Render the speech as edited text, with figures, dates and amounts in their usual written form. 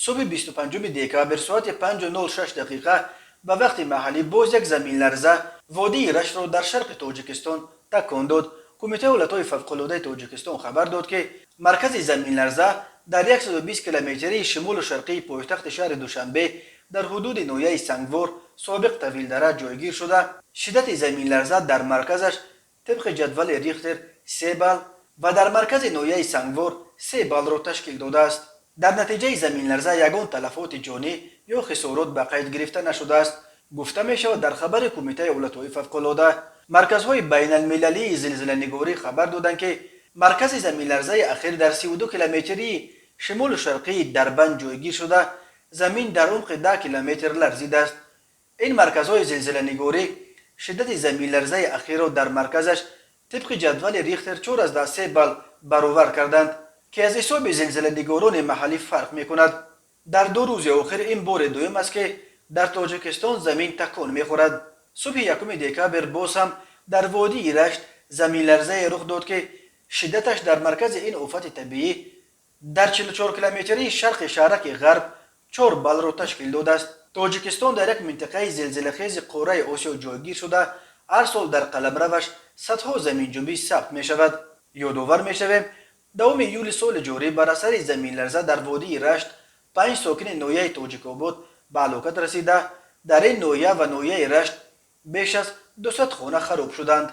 صبح 25 دکامبر ساعت 5:06 دقیقه به وقت محلی باز یک زمین لرزه وادی رشت را در شرق تاجیکستان تکان داد. کمیته ولایت‌های فوق‌العاده تاجیکستان خبر داد که مرکز زمین لرزه در 120 کیلومتری شمال و شرقی پایتخت شهر دوشنبه در حدود ناحیه سنگوار سابق طویل دره جایگیر شده. شدت زمین لرزه در مرکزش طبق جدول ریختر 3 بال و در مرکز ناحیه سنگوار 3 بال را تشکیل داده است. در نتیجه زمین لرزه یگان تلفات جانی یا خسارات به قید گرفته نشده است. گفته می شود در خبر کمیته ولایت‌های فوق‌العاده مرکزهای بین المللی زلزله نگاری خبر دادند که مرکز زمین لرزه اخیر در 32 کیلومتری شمال و شرقی دربند جایگیر شده. زمین در عمق 10 کیلومتر لرزیده است. این مرکزهای زلزله نگاری شدت زمین لرزه اخیر را در مرکزش طبق جدول ریختر 4 از 10 بال برآورد کردند که از حساب زلزله نگاران محلی فرق می کند. در 2 روز اخیر این بار دوم است که در تاجیکستان زمین تکان می خورد. صبح 1 دکامبر باز هم در وادی رشت زمین لرزه رخ داد که شدتش در مرکز این آفت طبیعی در 44 کیلومتری شرق شرق غرب 4 بال را تشکیل داده است. تاجیکستان در یک منطقه زلزله خیز قاره آسیا جایگیر شده. هر سال در قلمروش صدها زمین جنبی ثبت می شود. یادآور می شویم 2 یولی سال جاری بر اثر زمین لرزه در وادی رشت 5 ساکن ناحیه تاجیک‌آباد به هلاکت رسیده. در این ناحیه و ناحیه رشت بیش از 200 خانه خراب شدند.